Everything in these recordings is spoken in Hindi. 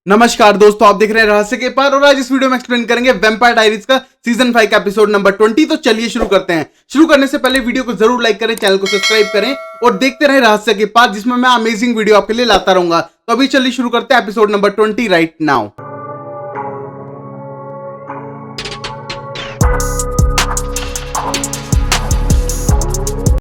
नमस्कार दोस्तों, आप देख रहे हैं रहस्य के पार और आज इस वीडियो में एक्सप्लेन करेंगे वैम्पायर डायरीज का सीजन 5 का एपिसोड नंबर 20। तो चलिए शुरू करते हैं। शुरू करने से पहले वीडियो को जरूर लाइक करें, चैनल को सब्सक्राइब करें और देखते रहे रहस्य के पार, जिसमें मैं अमेजिंग वीडियो आपके लिए लाता रहूंगा। तो अभी चलिए शुरू करते हैं एपिसोड नंबर 20 राइट नाउ।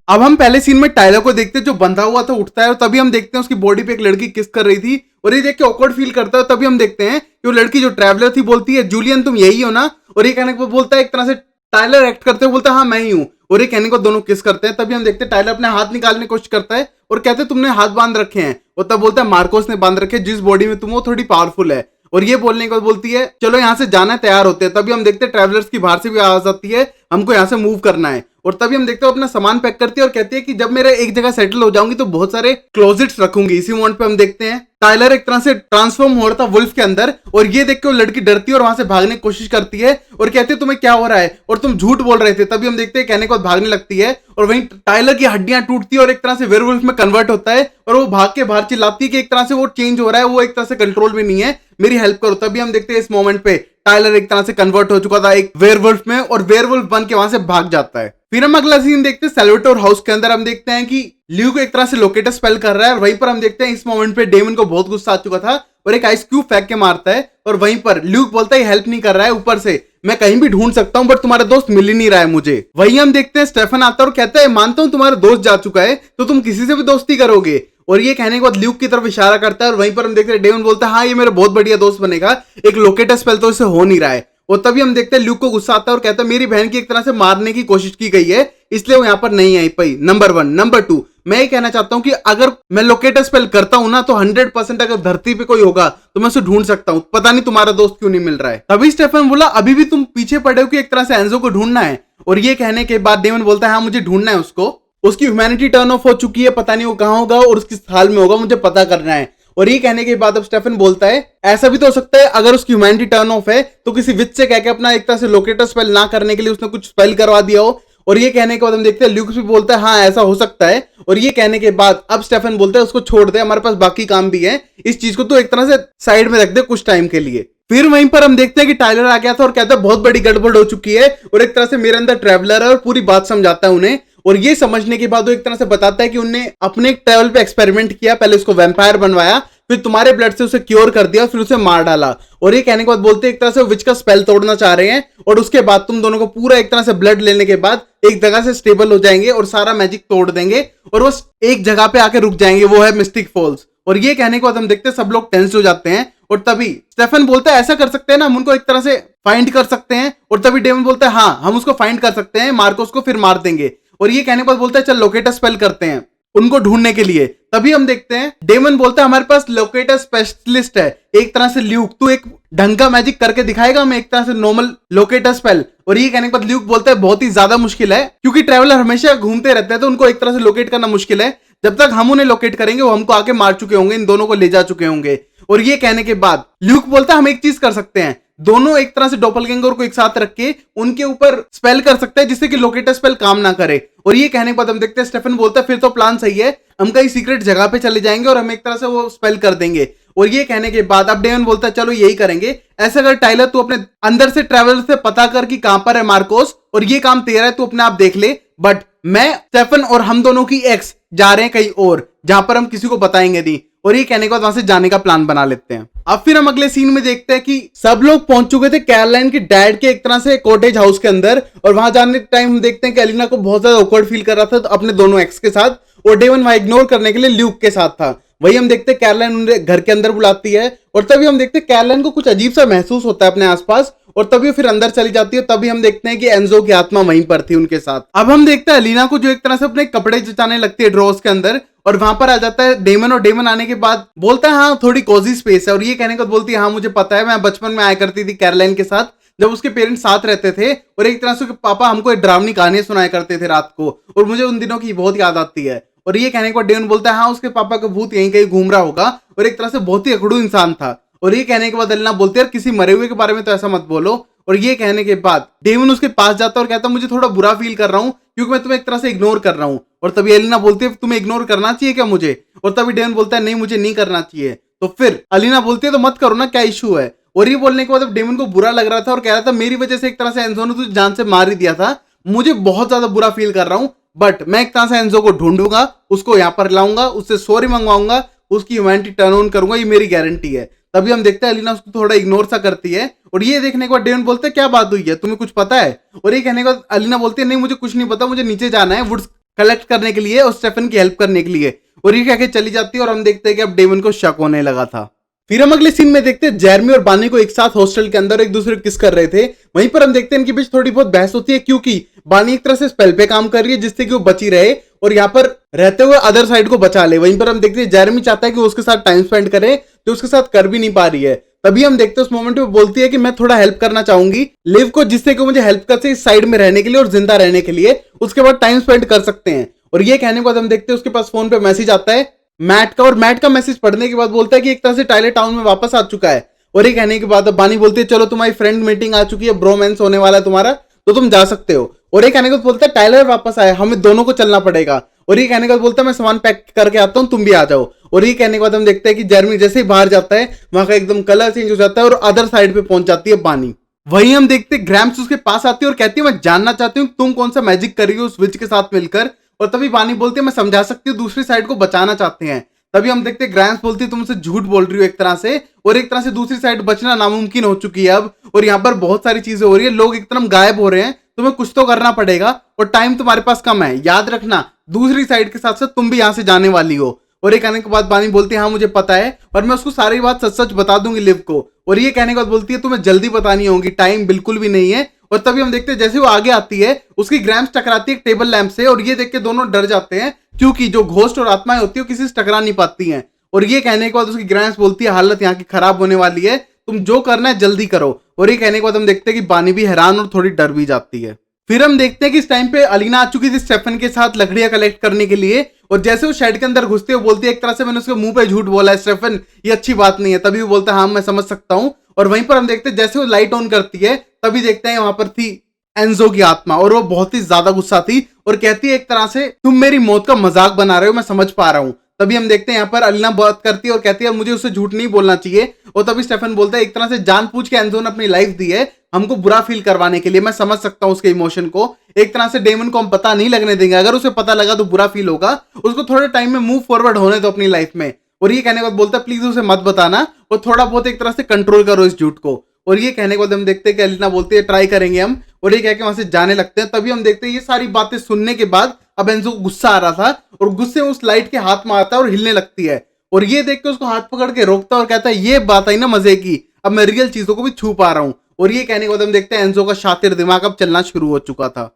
अब हम पहले सीन में टाइलर को देखते हैं जो बंधा हुआ था, उठता है और तभी हम देखते हैं उसकी बॉडी पे एक लड़की किस कर रही थी और ये देख के ऑकवर्ड फील करता है। तभी हम देखते हैं कि वो लड़की जो ट्रैवलर थी बोलती है, जूलियन तुम यही हो ना? और ये कहने को बोलता है, एक तरह से टाइलर एक्ट करते हुए बोलता है हाँ मैं ही हूं। और ये कहने को दोनों किस करते हैं। तभी हम देखते हैं टाइलर अपने हाथ निकालने की कोशिश करता है और कहते हैं तुमने हाथ बांध रखे हैं। और तब बोलता है मार्कोस ने बांध रखे, जिस बॉडी में तुम हो थोड़ी पावरफुल है। और ये बोलने के बाद बोलती है चलो यहाँ से जाना है, तैयार होते हैं। तभी हम देखते हैं ट्रैवलर्स की बाहर से भी आवाज आती है, हमको यहाँ से मूव करना है। और तभी हम देखते हैं अपना सामान पैक करती है और कहती है कि जब मेरे एक जगह सेटल हो जाऊंगी तो बहुत सारे क्लोजेट्स रखूंगी। इसी मोमेंट पे हम देखते हैं टाइलर एक तरह से ट्रांसफॉर्म हो रहा था वुल्फ के अंदर और ये देख के वो लड़की डरती है और वहां से भागने की कोशिश करती है और कहती है तुम्हें क्या हो रहा है और तुम झूठ बोल रहे थे। तभी हम देखते हैं कहने के बाद भागने लगती है और वहीं टाइलर की हड्डियां टूटती है और एक तरह से वेयरवुल्फ में कन्वर्ट होता है और वो भाग के बाहर चिल्लाती है कि एक तरह से वो चेंज हो रहा है, वो एक तरह से कंट्रोल में नहीं है, मेरी हेल्प करो। तभी हम देखते हैं इस मोमेंट पे टाइलर एक तरह से कन्वर्ट हो चुका था एक वेयरवुल्फ में और वेयरवुल्फ बन के वहां से भाग जाता है। फिर हम अगला सीन देखते हैं सैल्वाटोर हाउस के अंदर। हम देखते हैं कि ल्यू को एक तरह से लोकेटर स्पेल कर रहा है और वहीं पर हम देखते हैं इस मोमेंट पे डेमन को बहुत गुस्सा आ चुका था और एक आइस क्यूब फेंक के मारता है और वहीं पर ल्यूक बोलता है हेल्प नहीं कर रहा है, ऊपर से मैं कहीं भी ढूंढ सकता हूं बट तुम्हारा दोस्त मिल ही नहीं रहा है मुझे। वहीं हम देखते हैं स्टेफन आता है और कहता है मानता हूं तुम्हारा दोस्त जा चुका है तो तुम किसी से भी दोस्ती करोगे। और ये कहने के बाद ल्यूक की तरफ इशारा करता है और वहीं पर हम देखते हैं डेमन बोलता है हाँ ये मेरा बहुत बढ़िया दोस्त बनेगा, एक लोकेटर स्पेल तो इससे हो नहीं रहा है। और तभी हम देखते हैं ल्यूक को गुस्सा आता है और कहता है मेरी बहन की एक तरह से मारने की कोशिश की गई है इसलिए वो यहाँ पर नहीं आई पाई। नंबर 1। नंबर 2, मैं ये कहना चाहता हूं कि अगर मैं लोकेटर स्पेल करता हूं ना तो 100% अगर धरती पे कोई होगा तो मैं उसे ढूंढ सकता हूं, पता नहीं तुम्हारा दोस्त क्यों नहीं मिल रहा है। तभी स्टेफन बोला अभी भी तुम पीछे पड़े हो कि एक तरह से एंजो को ढूंढना है। और ये कहने के बाद डेमन बोलता है हाँ मुझे ढूंढना है उसको, उसकी ह्यूमैनिटी टर्न ऑफ हो चुकी है, पता नहीं वो कहां होगा और किस हाल में होगा, मुझे पता करना है। और ये कहने के बाद अब स्टेफन बोलता है ऐसा भी तो हो सकता है अगर उसकी ह्यूमैनिटी टर्न ऑफ है तो किसी विच से कह के अपना एक तरह से लोकेटर स्पेल ना करने के लिए उसने कुछ स्पेल करवा दिया हो। और ये कहने के बाद हम देखते हैं ल्यूक भी बोलता है हाँ ऐसा हो सकता है। और ये कहने के बाद अब स्टेफन बोलता है उसको छोड़ दे, हमारे पास बाकी काम भी है, इस चीज को तो एक तरह से साइड में रख दे कुछ टाइम के लिए। फिर वहीं पर हम देखते हैं कि टाइलर आ गया था और कहता है बहुत बड़ी गड़बड़ हो चुकी है और एक तरह से मेरे अंदर ट्रैवलर है और पूरी बात समझाता है उन्हें। और ये समझने के बाद वो एक तरह से बताता है कि उन्होंने अपने ट्रैवल पे एक्सपेरिमेंट किया, पहले उसको वैम्पायर बनवाया, फिर तुम्हारे ब्लड से उसे क्योर कर दिया, फिर उसे मार डाला। और ये कहने के बाद बोलते हैं एक तरह से विच का स्पेल तोड़ना चाह रहे हैं और उसके बाद तुम दोनों को पूरा एक तरह से ब्लड लेने के बाद एक जगह से स्टेबल हो जाएंगे और सारा मैजिक तोड़ देंगे और वो एक जगह पे आके रुक जाएंगे, वो है मिस्टिक फॉल्स। और ये कहने के बाद हम देखते हैं सब लोग टेंस हो जाते हैं और तभी स्टेफन बोलता है ऐसा कर सकते हैं ना, हम उनको एक तरह से फाइंड कर सकते हैं। और तभी डेमन बोलता है हाँ हम उसको फाइंड कर सकते हैं, मार्कोस को फिर मार देंगे। और ये कहने के बाद बोलता है चल लोकेटर स्पेल करते हैं उनको ढूंढने के लिए। तभी हम देखते हैं डेमन बोलता है हमारे पास लोकेटर स्पेशलिस्ट है, एक तरह से ल्यूक तू एक ढंग का मैजिक करके दिखाएगा हमें एक तरह से नॉर्मल लोकेटर स्पेल। और ये कहने के बाद ल्यूक बोलता है बहुत ही ज्यादा मुश्किल है क्योंकि ट्रैवलर हमेशा घूमते रहते हैं तो उनको एक तरह से लोकेट करना मुश्किल है, जब तक हम उन्हें लोकेट करेंगे वो हमको आके मार चुके होंगे, इन दोनों को ले जा चुके होंगे। और ये कहने के बाद ल्यूक बोलता है हम एक चीज कर सकते हैं, दोनों एक तरह से डोपलगैंगर को एक साथ रख के उनके ऊपर स्पेल कर सकते हैं जिससे कि लोकेटर स्पेल काम ना करे। और ये कहने के बाद हम देखते हैं स्टेफन बोलता है फिर तो प्लान सही है, हम कहीं सीक्रेट जगह पे चले जाएंगे और हम एक तरह से वो स्पेल कर देंगे। और ये कहने के बाद अब डेमन बोलता है चलो यही करेंगे, ऐसा कर टाइलर तू अपने अंदर से ट्रैवलर से पता कर कि कहां पर है मार्कोस और ये काम तेरा है, तू अपने आप देख ले, बट मैं स्टेफन और हम दोनों की एक्स जा रहे हैं कहीं और जहां पर हम किसी को बताएंगे नहीं। और ये कहने के बाद वहां से जाने का प्लान बना लेते हैं। अब फिर हम अगले सीन में देखते हैं कि सब लोग पहुंच चुके थे कैरोलाइन के डैड के एक तरह से कॉटेज हाउस के अंदर और वहां जाने के टाइम हम देखते हैं कि एलिना को बहुत ज्यादा ऑकवर्ड फील कर रहा था तो अपने दोनों एक्स के साथ और डेमन वहां इग्नोर करने के लिए ल्यूक के साथ था। वही हम देखते हैं कैरोलाइन उन्हें घर के अंदर बुलाती है और तभी हम देखते हैं कैरोलाइन को कुछ अजीब सा महसूस होता है अपने आसपास और तभी फिर अंदर चली जाती है। तभी हम देखते हैं कि एंजो की आत्मा वहीं पर थी उनके साथ। अब हम देखते हैं एलिना को जो एक तरह से अपने कपड़े जचाने लगती है ड्रॉर्स के अंदर और वहां पर आ जाता है डेमन और डेमन आने के बाद बोलता है हाँ थोड़ी कोजी स्पेस है। और ये कहने को बोलती है हाँ मुझे पता है, मैं बचपन में आया करती थी कैरोलाइन के साथ जब उसके पेरेंट्स साथ रहते थे और एक तरह से पापा हमको एक डरावनी कहानियां सुनाया करते थे रात को और मुझे उन दिनों की बहुत याद आती है। और ये कहने के बाद डेमन बोलता है हाँ उसके पापा का भूत यहीं कहीं घूम रहा होगा और एक तरह से बहुत ही अकड़ू इंसान था। और ये कहने के बाद एलिना बोलती है किसी मरे हुए के बारे में तो ऐसा मत बोलो। और ये कहने के बाद डेमन उसके पास जाता है और कहता है मुझे थोड़ा बुरा फील कर रहा हूँ क्योंकि मैं तुम्हें एक तरह से इग्नोर कर रहा हूँ। और तभी एलिना बोलती है तुम्हें इग्नोर करना चाहिए क्या मुझे? और तभी डेमन बोलता है नहीं मुझे नहीं करना चाहिए। तो फिर अलीना बोलती है तो मत करो ना, क्या इशू है। और ये बोलने के बाद अब डेमन को बुरा लग रहा था और कह रहा था मेरी वजह से एक तरह से एंजो ने तुझे जान से मार ही दिया था, मुझे बहुत ज्यादा बुरा फील कर रहा हूं, बट मैं एक तरह से एंजो को ढूंढूंगा, उसको यहाँ पर लाऊंगा, उससे सॉरी मंगवाऊंगा, उसकी ह्यूमैनिटी टर्न ऑन करूंगा, ये मेरी गारंटी है। तभी हम देखते हैं अलीना उसको थोड़ा इग्नोर सा करती है और ये देखने के बाद डेमन बोलते हैं क्या बात हुई है, तुम्हें कुछ पता है। और ये कहने के बाद अलीना बोलती है नहीं मुझे कुछ नहीं पता, मुझे नीचे जाना है वुड्स कलेक्ट करने के लिए और स्टेफन की हेल्प करने के लिए। और ये कह के चली जाती है और हम देखते हैं कि अब डेमन को शक होने लगा था। फिर हम अगले सीन में देखते हैं जेरमी और बानी को एक साथ हॉस्टल के अंदर एक दूसरे को किस कर रहे थे। वहीं पर हम देखते हैं इनके बीच थोड़ी बहुत बहस होती है क्योंकि बानी एक तरह से स्पेल पे काम कर रही है जिससे कि वो बची रहे और यहाँ पर रहते हुए अदर साइड को बचा ले। वहीं पर हम देखते हैं जेरमी चाहता है कि वो उसके साथ टाइम स्पेंड करे जो उसके साथ कर भी नहीं पा रही है। तभी हम देखते हैं उस मोमेंट में बोलती है कि मैं थोड़ा हेल्प करना चाहूंगी लिव को, जिससे कि मुझे हेल्प कर सके इस साइड में रहने के लिए और जिंदा रहने के लिए, उसके बाद टाइम स्पेंड कर सकते हैं। और ये कहने के बाद हम देखते हैं उसके पास फोन पे मैसेज आता है मैट का, और मैट का मैसेज पढ़ने के बाद बोलता है कि एक तरह से टाइलर टाउन में वापस आ चुका है। और ये कहने के बाद अब बानी बोलती है चलो तुम्हारी फ्रेंड मीटिंग आ चुकी है, ब्रोमेंस होने वाला है तुम्हारा, तो तुम जा सकते हो। और ये कहने के बाद बोलता है टाइलर वापस आया, हमें दोनों को चलना पड़ेगा। और ये कहने के बाद बोलता है मैं सामान पैक करके आता हूँ, तुम भी आ जाओ। और ये कहने के बाद हम देखते हैं कि जेरमी जैसे ही बाहर जाता है वहां का एकदम कलर चेंज हो जाता है और अदर साइड पे पहुंच जाती है बानी। वहीं हम देखते हैं ग्रैम्स उसके पास आती है और कहती है मैं जानना चाहती हूँ तुम कौन सा मैजिक कर रही हो उस विच के साथ मिलकर। और तभी बानी बोलती है मैं समझा सकती हूँ, दूसरी साइड को बचाना चाहते हैं। तभी हम देखते हैं ग्रैम्स बोलती है तुम मुझसे झूठ बोल रही हो एक तरह से, और एक तरह से दूसरी साइड बचना नामुमकिन हो चुकी है अब, और यहाँ पर बहुत सारी चीजें हो रही है, लोग एकदम गायब हो रहे हैं, तुम्हें कुछ तो करना पड़ेगा और टाइम तुम्हारे पास कम है, याद रखना दूसरी साइड के साथ साथ तुम भी यहाँ से जाने वाली हो। और ये कहने के बाद बानी बोलती है हाँ मुझे पता है और मैं उसको सारी बात सच सच बता दूंगी लिव को। और ये कहने के बाद बोलती है तुम्हें जल्दी बतानी होगी, टाइम बिल्कुल भी नहीं है। और तभी हम देखते हैं जैसे वो आगे आती है उसकी ग्रैम्स टकराती है एक टेबल लैंप से, और ये देख के दोनों डर जाते हैं क्योंकि जो घोस्ट और आत्माएं होती है वो किसी से टकरा नहीं पाती हैं। और ये कहने के बाद उसकी ग्रैम्स बोलती है हालत यहाँ की खराब होने वाली है, तुम जो करना है जल्दी करो। और ये कहने के बाद हम देखते हैं कि बानी भी हैरान और थोड़ी डर भी जाती है। फिर हम देखते हैं कि इस टाइम पे अलीना आ चुकी थी स्टेफन के साथ लकड़ियां कलेक्ट करने के लिए, और जैसे वो शेड के अंदर घुसते हुए बोलती है एक तरह से मैंने उसके मुंह पे झूठ बोला है स्टेफन, ये अच्छी बात नहीं है। तभी वो बोलता है हाँ मैं समझ सकता हूँ। और वहीं पर हम देखते हैं जैसे वो लाइट ऑन करती है तभी देखते हैं वहां पर थी एंजो की आत्मा, और वो बहुत ही ज्यादा गुस्सा थी और कहती है एक तरह से तुम मेरी मौत का मजाक बना रहे हो, मैं समझ पा रहा हूँ। तभी हम देखते हैं यहाँ पर अलीना बात करती है और कहती है मुझे उससे झूठ नहीं बोलना चाहिए। और तभी स्टेफन बोलता है एक तरह से जानबूझ के एंजो ने अपनी लाइफ दी है हमको बुरा फील करवाने के लिए, मैं समझ सकता हूँ उसके इमोशन को। एक तरह से डेमन को हम पता नहीं लगने देंगे, अगर उसे पता लगा तो बुरा फील होगा, उसको थोड़े टाइम में मूव फॉरवर्ड होने दो अपनी लाइफ में। और ये कहने के बाद बोलता है प्लीज उसे मत बताना और थोड़ा बहुत एक तरह से कंट्रोल करो इस झूठ को। और ये कहने के बाद हम देखते हैं कि अलीना बोलती है ट्राई करेंगे हम, और ये कह के वहां से जाने लगते हैं। तभी हम देखते हैं ये सारी बातें सुनने के बाद अब एंजो को गुस्सा आ रहा था और गुस्से में उस लाइट के हाथ में आता है और हिलने लगती है। और ये देख के उसको हाथ पकड़ के रोकता है और कहता है ये बात आई ना मजे की, अब मैं रियल चीजों को भी छू पा रहा हूं। और ये कहने के बाद हम देखते हैं एंजो का शातिर दिमाग अब चलना शुरू हो चुका था।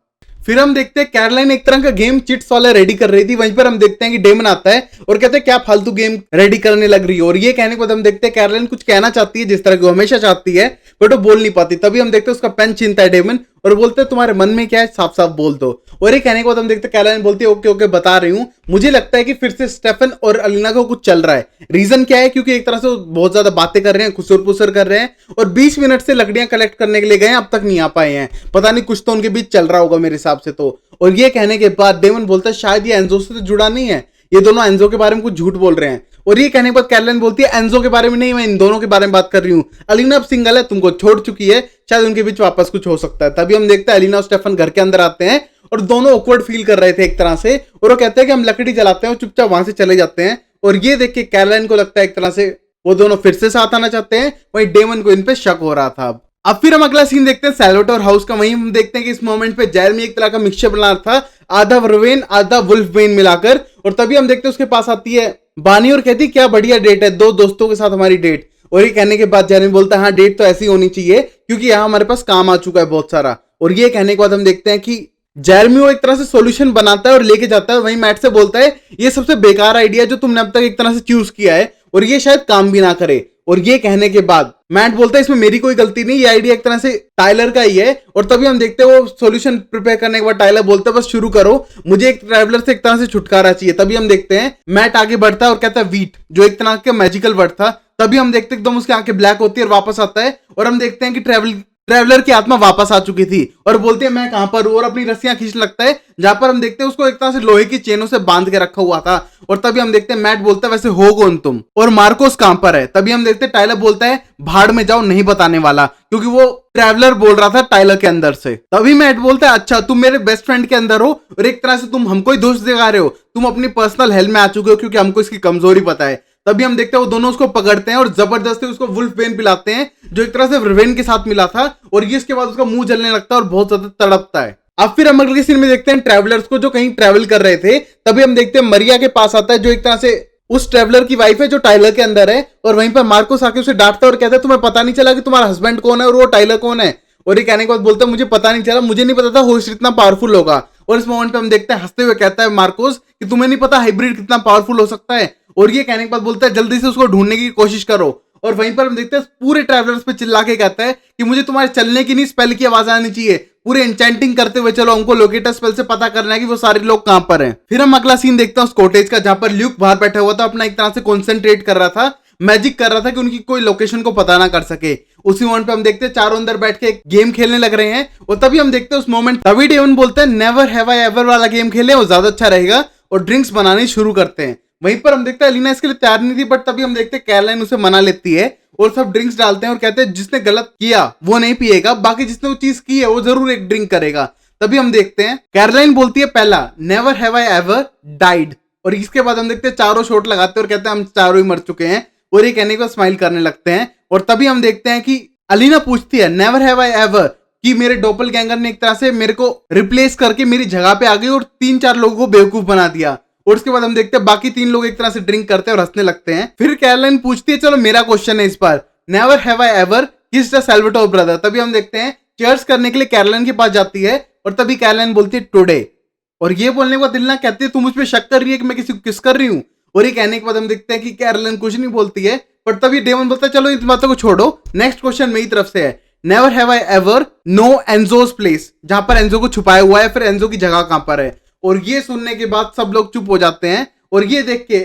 फिर हम देखते हैं कैरोलाइन एक तरह का गेम चिट्स वाला रेडी कर रही थी। वहीं पर हम देखते हैं कि डेमन आता है और कहते हैं क्या फालतू गेम रेडी करने लग रही है। और ये कहने के बाद हम देखते हैं कैरोलाइन कुछ कहना चाहती है जिस तरह की वो हमेशा चाहती है, बट वो बोल नहीं पाती। तभी हम देखते हैं उसका पेन छीनता है डेमन और बोलते हैं तुम्हारे मन में क्या है साफ साफ बोल दो। और ये कहने के बाद हम देखते हैं कैरोलाइन बोलती है ओके ओके बता रही हूँ, मुझे लगता है कि फिर से स्टेफन और अलीना को कुछ चल रहा है। रीजन क्या है, क्योंकि एक तरह से वो बहुत ज्यादा बातें कर रहे हैं, खुसर पुसर कर रहे हैं और 20 मिनट से लकड़ियां कलेक्ट करने के लिए गए हैं, अब तक नहीं आ पाए हैं, पता नहीं कुछ तो उनके बीच चल रहा होगा मेरे हिसाब से तो। और ये कहने के बाद डेमन बोलता है शायद ये एंजो से तो जुड़ा नहीं है, ये दोनों एंजो के बारे में कुछ झूठ बोल रहे हैं। और ये कहने के बाद कैरोलाइन बोलती है एंजो के बारे में नहीं, मैं इन दोनों के बारे में बात कर रही हूँ, अलीना अब सिंगल है, तुमको छोड़ चुकी है, शायद उनके बीच वापस कुछ हो सकता है। तभी हम देखते हैं अलीना और स्टेफन घर के अंदर आते हैं और दोनों ऑकवर्ड फील कर रहे थे एक तरह से, और वो कहते हैं कि हम लकड़ी जलाते हैं और चुपचाप वहां से चले जाते हैं। और ये देख के कैरोलाइन को लगता है एक तरह से वो दोनों फिर से साथ आना चाहते हैं, वहीं डेमन को इन पे शक हो रहा था। अब फिर हम अगला सीन देखते हैं सैल्वाटोर हाउस का। वहीं हम देखते हैं कि इस मोमेंट पे जेरमी एक तरह का मिक्सचर बना रहा था, आधा वर्वेन आधा वुल्फबेन मिलाकर। और तभी हम देखते हैं उसके पास आती है बानी और कहती क्या बढ़िया डेट है, दो दोस्तों के साथ हमारी डेट। और ये कहने के बाद जेरमी बोलता है हाँ डेट तो ऐसी होनी चाहिए क्योंकि यहाँ हमारे पास काम आ चुका है बहुत सारा। और ये कहने के बाद हम देखते हैं कि जेरमी वो एक तरह से सॉल्यूशन बनाता है और लेके जाता है। वहीं मैट से बोलता है ये सबसे बेकार आइडिया जो तुमने अब तक एक तरह से चूज किया है और ये शायद काम भी ना करे। और ये कहने के बाद मैट बोलता है इसमें मेरी कोई गलती नहीं, ये आइडिया एक तरह से टाइलर का ही है। और तभी हम देखते हैं वो सॉल्यूशन प्रिपेयर करने के बाद टाइलर बोलता है बस शुरू करो, मुझे एक ट्रैवलर से एक तरह से छुटकारा चाहिए। तभी हम देखते हैं मैट आगे बढ़ता है और कहता है वीट, जो एक तरह का मैजिकल वर्ड था। तभी हम देखते हैं एकदम उसकी आंखें ब्लैक होती है और वापस आता है और हम देखते हैं कि ट्रैवलर की आत्मा वापस आ चुकी थी और बोलती है मैं कहां पर हूं, और अपनी रस्सियां खींचने लगता है जहां पर हम देखते हैं उसको एक तरह से लोहे की चेनों से बांध के रखा हुआ था। और तभी हम देखते हैं मैट बोलता है वैसे हो कौन तुम, और मार्कोस कहां पर है। तभी हम देखते हैं टाइलर बोलता है भाड़ में जाओ, नहीं बताने वाला, क्योंकि वो ट्रैवलर बोल रहा था टाइलर के अंदर से। तभी मैट बोलता है अच्छा तुम मेरे बेस्ट फ्रेंड के अंदर हो और एक तरह से तुम हमको ही दोष दिखा रहे हो, तुम अपनी पर्सनल हेल्थ में आ चुके हो क्योंकि हमको इसकी कमजोरी पता है। तभी हम देखते हैं वो दोनों उसको पकड़ते हैं और जबरदस्ती उसको वुल्फ पेन पिलाते हैं जो एक तरह से रिवेन के साथ मिला था, और ये इसके बाद उसका मुंह जलने लगता है और बहुत ज्यादा तड़पता है। अब फिर हम अगले सीन में देखते हैं ट्रैवलर्स को जो कहीं ट्रैवल कर रहे थे। तभी हम देखते हैं मरिया के पास आता है जो एक तरह से उस ट्रैवलर की वाइफ है जो टाइलर के अंदर है, और वहीं पर मार्कोस आके उसे डांटता है और कहता है तुम्हें पता नहीं चला कि तुम्हारा हस्बैंड कौन है और वो टाइलर कौन है। और ये कहने के बाद बोलता है मुझे पता नहीं चला, मुझे नहीं पता था होस्ट इतना पावरफुल होगा। और इस मोमेंट पे हम देखते हैं हंसते हुए कहता है मार्कोस कि तुम्हें नहीं पता हाइब्रिड कितना पावरफुल हो सकता है। और ये कहने के बाद बोलता है जल्दी से उसको ढूंढने की कोशिश करो। और वहीं पर हम देखते हैं पूरे ट्रैवलर्स पे चिल्ला के कहता है कि मुझे तुम्हारे चलने की नहीं स्पेल की आवाज आनी चाहिए, पूरे एन्चेंटिंग करते हुए चलो, हमको लोकेटर स्पेल से पता करना है कि वो सारे लोग कहां पर हैं। फिर हम अगला सीन देखते हैं उस कॉटेज का जहां पर ल्यूक बाहर बैठा हुआ था, अपना एक तरह से कॉन्सेंट्रेट कर रहा था, मैजिक कर रहा था कि उनकी कोई लोकेशन को पता ना कर सके। उसी मोमेंट पे हम देखते हैं चारों अंदर बैठ के एक गेम खेलने लग रहे हैं, और तभी हम देखते हैं उस मोमेंट तभी डेवन बोलते हैं नेवर हैव आई एवर वाला गेम खेले, वो ज्यादा अच्छा रहेगा, और ड्रिंक्स बनानी शुरू करते हैं। वहीं पर हम देखते हैं एलिना इसके लिए तैयार नहीं थी, बट तभी हम देखते हैं कैरोलाइन उसे मना लेती है और सब ड्रिंक्स डालते हैं और कहते हैं जिसने गलत किया वो नहीं पिएगा, बाकी जिसने वो चीज की है वो जरूर एक ड्रिंक करेगा। तभी हम देखते हैं कैरोलाइन बोलती है पहला never have I ever died, और इसके बाद हम देखते हैं चारों शॉट लगाते हैं और कहते हैं हम चारों ही मर चुके हैं, और ये कहने को स्माइल करने लगते हैं। और तभी हम देखते हैं कि अलीना पूछती है नेवर हैव आई एवर, कि मेरे डोपलगैंगर ने एक तरह से मेरे को रिप्लेस करके मेरी जगह पे आ गई और 3-4 लोगों को बेवकूफ बना दिया। और उसके बाद हम देखते हैं बाकी 3 लोग एक तरह से ड्रिंक करते हैं और हंसने लगते हैं। फिर कैरोलाइन पूछती है चलो मेरा क्वेश्चन है इस बार, never have I ever kissed a Salvatore brother. तभी हम देखते हैं चीयर्स करने के लिए कैरोलाइन के पास जाती है, और तभी कैरोलाइन बोलती है टुडे। और ये बोलने के बाद एलिना कहती है तू मुझ पे शक कर रही है कि मैं किसी को किस कर रही हूँ। और ये कहने के बाद हम देखते हैं कि कैरोलाइन कुछ नहीं बोलती है, पर तभी डेमन बोलता है चलो इन बातों को छोड़ो, नेक्स्ट क्वेश्चन मेरी तरफ से है, never have I ever know Enzo's place, जहां पर एंजो को छुपाया हुआ है, फिर एंजो की जगह कहां पर है। और ये सुनने के बाद सब लोग चुप हो जाते हैं, और ये देख के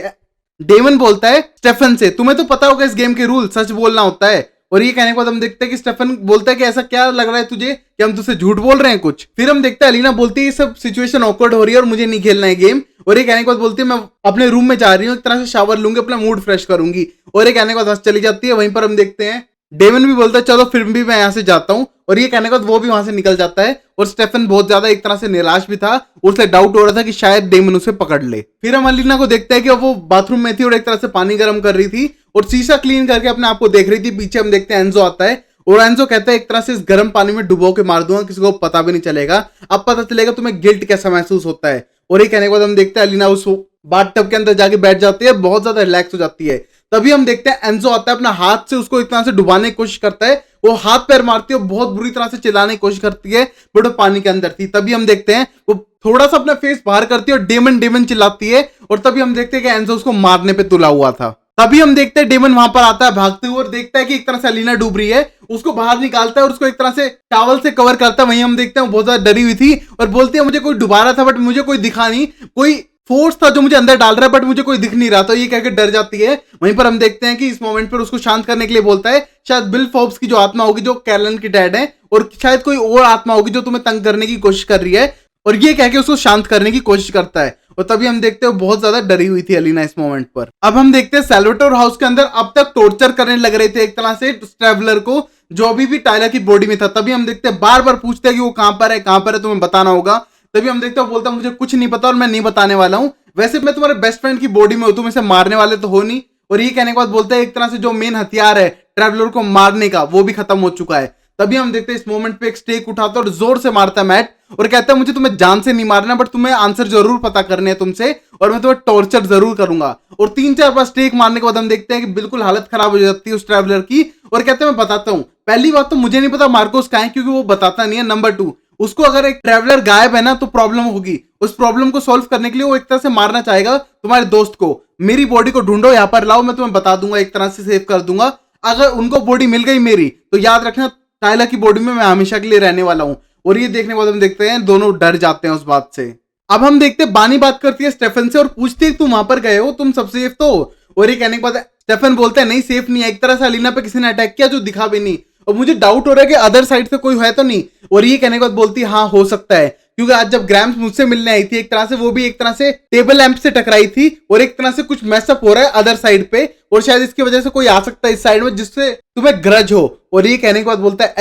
डेमन बोलता है स्टेफन से तुम्हें तो पता होगा इस गेम के रूल, सच बोलना होता है। और ये कहने के बाद हम देखते हैं कि स्टेफन बोलता है कि ऐसा क्या लग रहा है तुझे कि हम तुझसे झूठ बोल रहे हैं कुछ। फिर हम देखते हैं एलिना बोलती है ये सब सिचुएशन ऑकवर्ड हो रही है और मुझे नहीं खेलना है गेम। और ये कहने के बाद बोलती है मैं अपने रूम में जा रही हूँ, एक तरह से शावर लूंगी, अपना मूड फ्रेश करूंगी। और ये कहने के बाद हंस चली जाती है। वहीं पर हम देखते हैं डेमन भी बोलता है चलो फिर भी मैं यहाँ से जाता हूँ, और ये कहने के बाद वो भी वहां से निकल जाता है। और स्टेफन बहुत ज्यादा एक तरह से निराश भी था, उसे डाउट हो रहा था कि शायद डेमन उसे पकड़ ले। फिर हम अलीना को देखते हैं कि वो बाथरूम में थी और एक तरह से पानी गर्म कर रही थी और शीशा क्लीन करके अपने आप को देख रही थी। पीछे हम देखते हैं एंजो आता है, और एंजो कहता है एक तरह से इस गर्म पानी में डुबो के मार दूंगा, किसी को पता भी नहीं चलेगा, अब पता चलेगा तुम्हें गिल्ट कैसा महसूस होता है। और ये कहने के बाद हम देखते हैं अलीना उस बाथटब के अंदर जाके बैठ जाती है, बहुत ज्यादा रिलैक्स हो जाती है। तभी हम देखते हैं एंजो आता है, अपना हाथ से उसको एक तरह से डुबाने की कोशिश करता है, वो हाथ पैर मारती है, बहुत बुरी तरह से चिल्लाने की कोशिश करती है, बट वो पानी के अंदर थी। तभी हम देखते हैं वो थोड़ा सा अपना फेस बाहर करती है और डेमन डेमन चिल्लाती है, और तभी हम देखते हैं कि एंजो उसको मारने पे तुला हुआ था। तभी हम देखते हैं डेमन वहां पर आता है भागते हुए और देखता है कि एक तरह से अलीना डूब रही है, उसको बाहर निकालता है और उसको एक तरह से टॉवल से कवर करता है। वहीं हम देखते हैं बहुत ज्यादा डरी हुई थी और बोलती है मुझे कोई डुबा रहा था बट मुझे कोई दिखा नहीं, कोई फोर्स था जो मुझे अंदर डाल रहा है बट मुझे कोई दिख नहीं रहा, तो ये कहकर डर जाती है। वहीं पर हम देखते हैं कि इस मोमेंट पर उसको शांत करने के लिए बोलता है शायद बिल फोर्ब्स की जो आत्मा होगी जो कैरोलाइन की डैड है, और शायद कोई और आत्मा होगी जो तुम्हें तंग करने की कोशिश कर रही है, और ये कह के उसको शांत करने की कोशिश करता है। और तभी हम देखते हैं बहुत ज्यादा डरी हुई थी अलीना इस मोमेंट पर। अब हम देखते हैं सैल्वाटोर हाउस के अंदर अब तक टॉर्चर करने लग रहे थे एक तरह से ट्रैवलर को, जो अभी भी टाइलर की बॉडी में था। तभी हम देखते हैं बार बार पूछते हैं कि वो कहां पर है, कहां पर है, तुम्हें बताना होगा। तभी हम देखते हैं बोलता मुझे कुछ नहीं पता और मैं नहीं बताने वाला हूं, वैसे मैं तुम्हारे बेस्ट फ्रेंड की बॉडी में हूं, तुम इसे मारने वाले तो हो नहीं। और ये कहने के बाद बोलता है एक तरह से जो मेन हथियार है ट्रैवलर को मारने का वो भी खत्म हो चुका है। तभी हम देखते हैं इस मोमेंट पे एक स्टेक उठाता है और जोर से मारता है मैट, और कहता है मुझे तुम्हें जान से नहीं मारना बट तुम्हें आंसर जरूर पता करने हैं तुमसे, और मैं तुम्हें टॉर्चर जरूर करूंगा। और 3-4 बार स्टेक मारने के बाद हम देखते हैं कि बिल्कुल हालत खराब हो जाती है उस ट्रैवलर की, और कहते हैं मैं बताता हूं। पहली बात तो मुझे नहीं पता मार्कोस कहां है क्योंकि वो बताता नहीं है। नंबर 2, उसको अगर एक ट्रैवलर गायब है ना तो प्रॉब्लम होगी, उस प्रॉब्लम को सॉल्व करने के लिए वो एक तरह से मारना चाहेगा तुम्हारे दोस्त को। मेरी बॉडी को ढूंढो, यहाँ पर लाओ, मैं तुम्हें बता दूंगा, एक तरह से सेव कर दूंगा। अगर उनको बॉडी मिल गई मेरी तो याद रखना टाइलर की बॉडी में मैं हमेशा के लिए रहने वाला हूं। और ये देखने के बाद हम देखते हैं दोनों डर जाते हैं उस बात से। अब हम देखते हैं बानी बात करती है स्टेफन से और पूछती है तुम वहां पर गए हो, तुम सब सेफ तो? और ये कहने के बाद स्टेफन बोलता है नहीं सेफ नहीं है, एक तरह से अलीना पे किसी ने अटैक किया जो दिखा भी नहीं। और मुझे डाउट हो रहा है कि अदर साइड से कोई है तो नहीं। और ये कहने के बाद बोलती है हाँ हो सकता है, क्योंकि आज जब ग्रैम्स मुझसे मिलने आई थी एक तरह से वो भी एक तरह से टेबल लैंप से टकराई थी और एक तरह से कुछ मैसअप हो रहा है अदर साइड पे, और शायद इसकी वजह से कोई आ सकता है इस साइड में जिससे तुम्हें ग्रज हो। और ये कहने के बाद बोलता है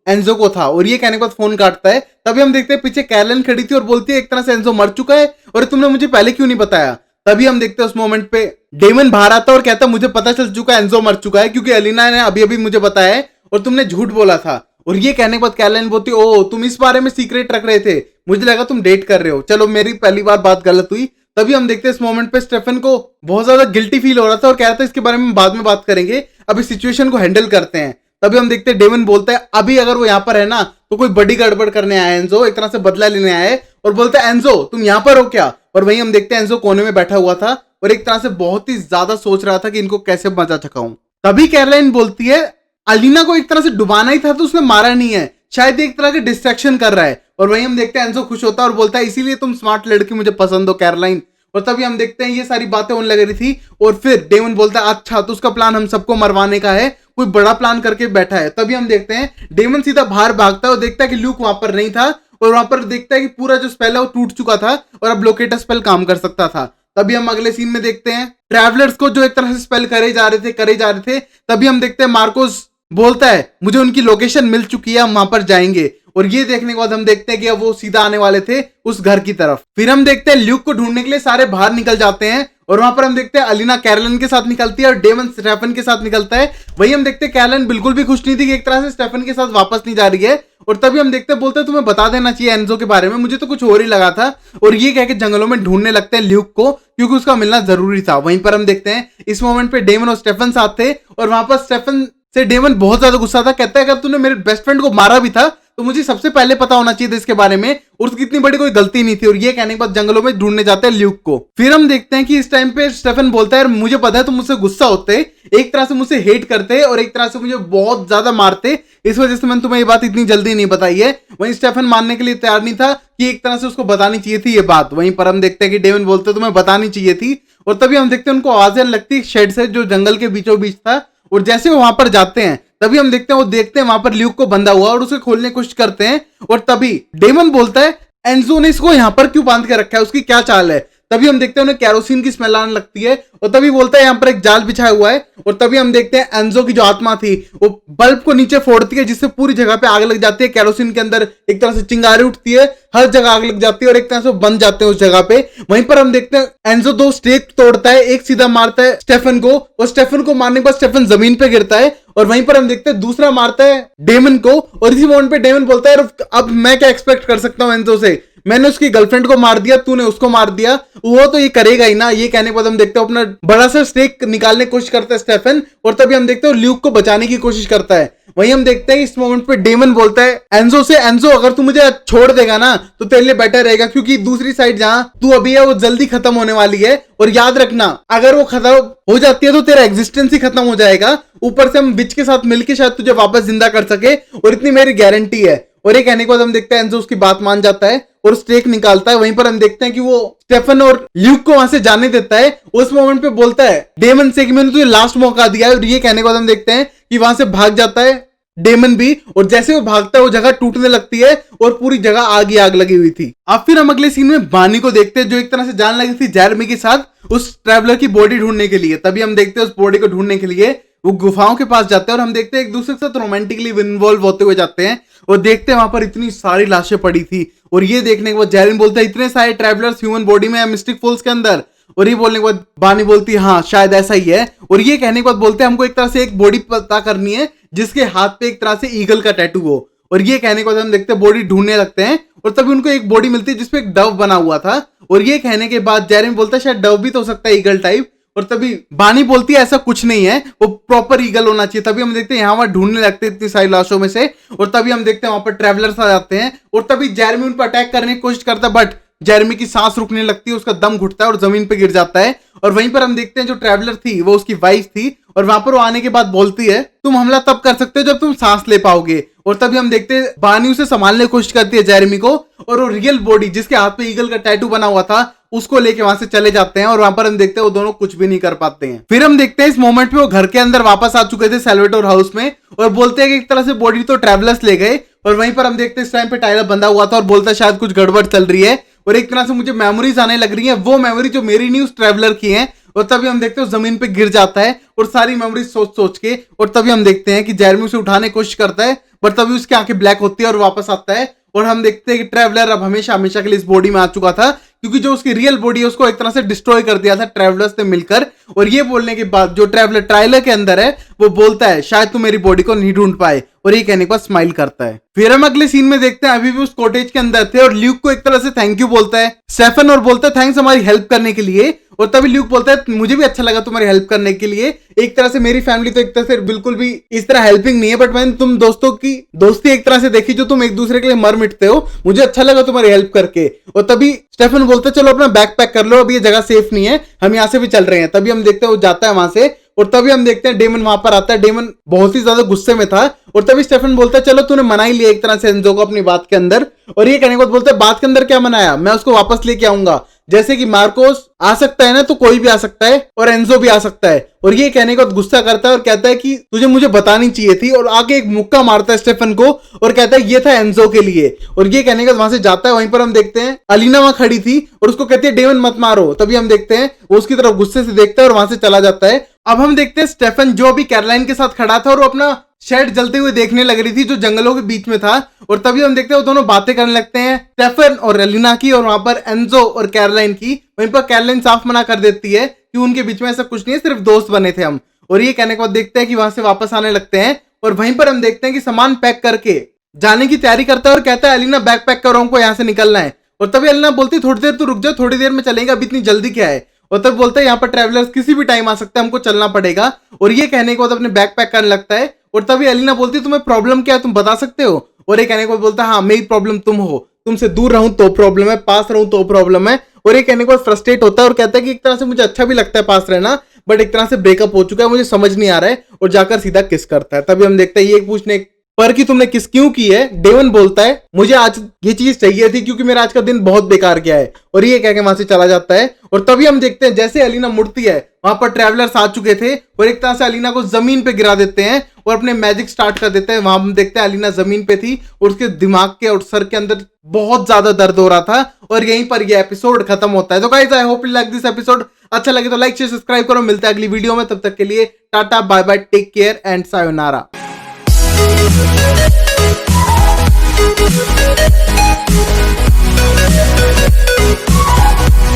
एंजो को था। और ये कहने के बाद फोन काटता है। तभी हम देखते हैं पीछे कैरलन खड़ी थी और बोलती है एक तरह से एंजो मर चुका है और तुमने मुझे पहले क्यों नहीं बताया। तभी हम देखते हैं उस मोमेंट पे डेमन बाहर आता है और कहता है मुझे पता चल चुका है एंजो मर चुका है, क्योंकि एलिना ने अभी अभी मुझे बताया है और तुमने झूठ बोला था। और ये कहने के बाद कैरलन बोलती ओ तुम इस बारे में सीक्रेट रख रहे थे, मुझे लगा तुम डेट कर रहे हो, चलो मेरी पहली बार बात गलत हुई। तभी हम देखते हैं इस मोमेंट पे स्टेफन को बहुत ज्यादा गिल्टी फील हो रहा था और कह रहा था इसके बारे में बाद में बात करेंगे, अभी सिचुएशन को हैंडल करते हैं। तभी हम देखते हैं डेमन बोलता है अभी अगर वो यहाँ पर है ना तो कोई बड़ी गड़बड़ करने आया है एंजो, एक तरह से बदला लेने आया है। और बोलता है एंजो तुम यहाँ पर हो क्या। और वहीं हम देखते हैं एंजो कोने में बैठा हुआ था और एक तरह से बहुत ही ज्यादा सोच रहा था कि इनको कैसे मजा चखाऊं। तभी कैरलाइन बोलती है अलीना को एक तरह से डुबाना ही था तो उसने मारा नहीं है, शायद एक तरह की डिस्ट्रैक्शन कर रहा है। और वहीं हम देखते हैं एंजो खुश होता है और बोलता है इसीलिए तुम स्मार्ट लड़की मुझे पसंद हो कैरलाइन। और तभी हम देखते हैं ये सारी बातें होने लग रही थी और फिर डेमन बोलता है अच्छा तो उसका प्लान हम सबको मरवाने का है, कोई बड़ा प्लान करके बैठा है। तभी हम देखते हैं डेमन सीधा बाहर भागता है और देखता है कि ल्यूक वहां पर नहीं था और वहां पर देखता है कि पूरा जो स्पेल है वो टूट चुका था और अब लोकेटर स्पेल काम कर सकता था। तभी हम अगले सीन में देखते हैं ट्रैवलर्स को जो एक तरह से स्पेल करे जा रहे थे। तभी हम देखते हैं मार्कोस बोलता है मुझे उनकी लोकेशन मिल चुकी है, हम वहां पर जाएंगे। और ये देखने के बाद हम देखते हैं कि अब वो सीधा आने वाले थे उस घर की तरफ। फिर हम देखते हैं ल्यूक को ढूंढने के लिए सारे बाहर निकल जाते हैं और वहां पर हम देखते हैं अलीना कैरलन के साथ निकलती है और डेमन स्टेफन के साथ निकलता है। वही हम देखते हैं कैरलन बिल्कुल भी खुश नहीं थी कि एक तरह से स्टेफन के साथ वापस नहीं जा रही है। और तभी हम देखते हैं बोलते हैं तुम्हें बता देना चाहिए एंजो के बारे में, मुझे तो कुछ और ही लगा था। और ये कह के जंगलों में ढूंढने लगते हैं ल्यूक को क्योंकि उसका मिलना जरूरी था। वहीं पर हम देखते हैं इस मोमेंट पे डेमन और स्टेफन साथ थे और वहां पर स्टेफन से डेमन बहुत ज्यादा गुस्सा था, कहता है अगर तूने मेरे बेस्ट फ्रेंड को मारा भी था तो मुझे सबसे पहले पता होना चाहिए था इसके बारे में और उसकी इतनी बड़ी कोई गलती नहीं थी। और ये कहने के बाद जंगलों में ढूंढने जाते हैं ल्यूक को। फिर हम देखते हैं कि इस टाइम पे स्टेफन बोलता है मुझे पता है तुम मुझसे गुस्सा होते, एक तरह से मुझसे हेट करते और एक तरह से मुझे बहुत ज्यादा मारते, इस वजह से मैंने तुम्हें ये बात इतनी जल्दी नहीं बताई है। वहीं स्टेफन मानने के लिए तैयार नहीं था कि एक तरह से उसको बतानी चाहिए थी ये बात। वहीं पर हम देखते हैं कि डेमन बोलते तुम्हें बतानी चाहिए थी। और तभी हम देखते हैं उनको आवाजें लगती शेड से जो जंगल के बीचों बीच था। और जैसे वो वहां पर जाते हैं तभी हम देखते हैं वो देखते हैं वहां पर ल्यूक को बंधा हुआ और उसे खोलने की कोशिश करते हैं। और तभी डेमन बोलता है एंजो ने इसको यहां पर क्यों बांध के रखा है, उसकी क्या चाल है। तभी हम देखते हैं उन्हें कैरोसिन की स्मेल आने लगती है और तभी बोलता है यहाँ पर एक जाल बिछाया हुआ है। और तभी हम देखते हैं एंजो की जो आत्मा थी वो बल्ब को नीचे फोड़ती है जिससे पूरी जगह पे आग लग जाती है। कैरोसिन के अंदर एक तरह से चिंगारी उठती है, हर जगह आग लग जाती है और एक तरह से बन जाते हैं उस जगह पे। वहीं पर हम देखते हैं एंजो 2 स्टेक तोड़ता है, एक सीधा मारता है स्टेफन को और स्टेफन को मारने के बाद स्टेफन जमीन पे गिरता है। और वहीं पर हम देखते हैं दूसरा मारता है डेमन को और इसी मोमेंट पे डेमन बोलता है अब मैं क्या एक्सपेक्ट कर सकता हूं एंजो से, मैंने उसकी गर्लफ्रेंड को मार दिया, तूने उसको मार दिया, वो तो ये करेगा ही ना। ये कहने के बाद हम देखते हैं अपना बड़ा सा स्टेक निकालने की कोशिश करता है स्टेफन और तभी हम देखते हैं ल्यूक को बचाने की कोशिश करता है। वहीं हम देखते हैं इस मोमेंट पे डेमन बोलता है एंजो से एंजो अगर तू मुझे छोड़ देगा ना तो तेरे लिए बेटर रहेगा, क्योंकि दूसरी साइड जहां तू अभी है वो जल्दी खत्म होने वाली है। और याद रखना अगर वो खत्म हो जाती है तो तेरा एग्जिस्टेंस ही खत्म हो जाएगा, ऊपर से हम विच के साथ मिलकर शायद तुझे वापस जिंदा कर सके और इतनी मेरी गारंटी है। और ये कहने के बाद हम देखते हैं एंजो उसकी बात मान जाता है और स्टेक निकालता है। वहीं पर हम देखते हैं कि वो स्टेफन और ल्यूक को वहां से जाने देता है। उस मोमेंट पे बोलता है डेमन से कि मैंने तुझे लास्ट मौका दिया है। और ये कहने के बाद हम देखते हैं कि वहां से भाग जाता है डेमन भी और जैसे वो भागता है वो जगह टूटने लगती है और पूरी जगह आग ही आग लगी हुई थी। अब फिर हम अगले सीन में बानी को देखते हैं जो एक तरह से जाने लगी थी जेरेमी के साथ उस ट्रैवलर की बॉडी ढूंढने के लिए। तभी हम देखते हैं उस बॉडी को ढूंढने के लिए वो गुफाओं के पास जाते हैं और हम देखते हैं एक दूसरे के साथ रोमांटिकली इन्वॉल्व होते हुए जाते हैं और देखते हैं वहां पर इतनी सारी लाशें पड़ी थी। और ये देखने के बाद जेरेमी बोलता है इतने सारे ट्रैवलर्स ह्यूमन बॉडी में है मिस्टिक फॉल्स के अंदर। और ये बोलने के बाद बानी बोलती है हाँ शायद ऐसा ही है। और ये कहने के बाद बोलते हैं हमको एक तरह से एक बॉडी पता करनी है जिसके हाथ पे एक तरह से ईगल का टैटू हो। और ये कहने के बाद हम देखते हैं बॉडी ढूंढने लगते हैं और तभी उनको एक बॉडी मिलती है जिसपे एक डव बना हुआ था। और ये कहने के बाद जेरेमी बोलता है शायद डव भी तो हो सकता है ईगल टाइप। और तभी बानी बोलती है ऐसा कुछ नहीं है, वो प्रॉपर ईगल होना चाहिए। तभी हम देखते हैं यहाँ वहां ढूंढने लगते हैं इतनी सारी लाशों में से और तभी हम देखते हैं वहां पर ट्रैवलर्स आ जाते हैं और तभी जेरेमी उन पर अटैक करने की कोशिश करता है बट जेरेमी की सांस रुकने लगती है, उसका दम घुटता है और जमीन पे गिर जाता है। और वहीं पर हम देखते हैं जो ट्रैवलर थी वो उसकी वाइफ थी और वहां पर वो आने के बाद बोलती है तुम हमला तब कर सकते हो जब तुम सांस ले पाओगे। और तभी हम देखते हैं बानी उसे संभालने की कोशिश करती है जेरेमी को और वो रियल बॉडी जिसके हाथ पे ईगल का टैटू बना हुआ था उसको लेके वहां से चले जाते हैं और वहां पर हम देखते हैं वो दोनों कुछ भी नहीं कर पाते हैं। फिर हम देखते हैं इस मोमेंट पे वो घर के अंदर वापस आ चुके थे सैल्वाडोर हाउस में और बोलते हैं कि एक तरह से बॉडी तो ट्रैवलर्स ले गए और वहीं पर हम देखते हैं इस टाइम पे टाइलर बंधा हुआ था और बोलता है शायद कुछ गड़बड़ चल रही है और एक तरह से मुझे मेमोरीज आने लग रही है, वो मेमोरी जो मेरी न्यूज ट्रैवलर की है। और तभी हम देखते हैं जमीन पे गिर जाता है और सारी मेमोरीज सोच सोच के, और तभी हम देखते हैं कि जेरेमी उसे उठाने की कोशिश करता है बट तभी उसकी आंखें ब्लैक होती है और वापस आता है और हम देखते हैं कि ट्रैवलर अब हमेशा हमेशा के लिए इस बॉडी में आ चुका था क्योंकि जो उसकी रियल बॉडी है उसको एक तरह से डिस्ट्रॉय कर दिया था ट्रैवलर्स ने मिलकर। और ये बोलने के बाद जो ट्रैवलर ट्रायलर के अंदर है वो बोलता है शायद तू मेरी बॉडी को नहीं ढूंढ पाए और ये कहने के बाद स्माइल करता है। फिर हम अगले सीन में देखते हैं अभी भी उस कॉटेज के अंदर थे और ल्यूक को एक तरह से थैंक यू बोलता है स्टेफन और बोलता है थैंक्स हमारी हेल्प करने के लिए। और तभी ल्यूक बोलता है मुझे भी अच्छा लगा तुम्हारी हेल्प करने के लिए, एक तरह से मेरी फैमिली तो एक तरह से बिल्कुल भी इस तरह हेल्पिंग नहीं है बट मैंने तुम दोस्तों की दोस्ती एक तरह से देखी जो तुम एक दूसरे के लिए मर मिटते हो, मुझे अच्छा लगा तुम्हारी हेल्प करके। और तभी स्टेफन बोलता है चलो अपना बैग पैक कर लो, अभी ये जगह सेफ नहीं है, हम यहाँ से भी चल रहे हैं। तभी हम देखते हैं वो जाता है वहां से और तभी हम देखते हैं डेमन वहां पर आता है। डेमन बहुत ही ज्यादा गुस्से में था और तभी स्टेफन बोलता है चलो तूने मना ही लिया एक तरह से एंजो को अपनी बात के अंदर। और ये कहने के बाद बोलता है बात के अंदर क्या मनाया, मैं उसको वापस लेके आऊंगा, जैसे कि मार्कोस आ सकता है ना तो कोई भी आ सकता है और एंजो भी आ सकता है। और ये कहने के बाद गुस्सा करता है और कहता है कि तुझे मुझे बतानी चाहिए थी, और आगे एक मुक्का मारता है स्टेफन को और कहता है ये था एंजो के लिए। और ये कहने के बाद वहां से जाता है। वहीं पर हम देखते हैं अलीना वहां खड़ी थी और उसको कहती है डेमन मत मारो। तभी हम देखते हैं वो उसकी तरफ गुस्से से देखता है और वहां से चला जाता है। अब हम देखते हैं स्टेफन जो अभी कैरोलाइन के साथ खड़ा था और वो अपना शेड जलते हुए देखने लग रही थी जो जंगलों के बीच में था। और तभी हम देखते हैं वो दोनों बातें करने लगते हैं स्टेफन और एलिना की, और वहां पर एंजो और कैरोलाइन की। वहीं पर कैरोलाइन साफ मना कर देती है कि उनके बीच में ऐसा कुछ नहीं है, सिर्फ दोस्त बने थे हम। और ये कहने के बाद देखते हैं कि वहां से वापस आने लगते हैं और वहीं पर हम देखते हैं कि सामान पैक करके जाने की तैयारी करता है और कहता है एलिना बैग पैक करो, हमको यहाँ से निकलना है। और तभी एलिना बोलती है थोड़ी देर तो रुक जाओ, थोड़ी देर में चलेंगे, अभी इतनी जल्दी क्या है। और तब बोलता है यहाँ पर ट्रैवलर्स किसी भी टाइम आ सकते हैं, हमको चलना पड़ेगा। और ये कहने के बाद अपने बैग पैक करने लगता है। और तभी एलिना बोलती है तुम्हें प्रॉब्लम क्या है, तुम बता सकते हो। और ये कहने के बाद बोलता है हाँ मेरी प्रॉब्लम तुम हो, तुमसे दूर रहूं तो प्रॉब्लम है, पास रहूं तो प्रॉब्लम है। और ये कहने के बाद फ्रस्ट्रेट होता है और कहता है कि एक तरह से मुझे अच्छा भी लगता है पास रहना बट एक तरह से ब्रेकअप हो चुका है, मुझे समझ नहीं आ रहा है। और जाकर सीधा किस करता है। तभी हम देखते हैं ये पूछने पर कि तुमने किस क्यों की है। डेवन बोलता है मुझे आज ये चीज चाहिए थी क्योंकि मेरा आज का दिन बहुत बेकार गया है। और ये कह के वहां से चला जाता है। और तभी हम देखते हैं जैसे एलिना मुड़ती है वहां पर ट्रैवलर्स आ चुके थे और एक तरह से एलिना को जमीन पे गिरा देते हैं और अपने मैजिक स्टार्ट कर देते हैं। वहां हम देखते हैं एलिना जमीन पे थी और उसके दिमाग के और सर के अंदर बहुत ज्यादा दर्द हो रहा था। और यहीं पर यह एपिसोड खत्म होता है। तो guys I hope you like this episode, अच्छा लगे तो लाइक शेयर सब्सक्राइब करो। मिलते हैं अगली वीडियो में, तब तक के लिए tata bye bye, take care and sayonara.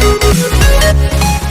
We'll be right back.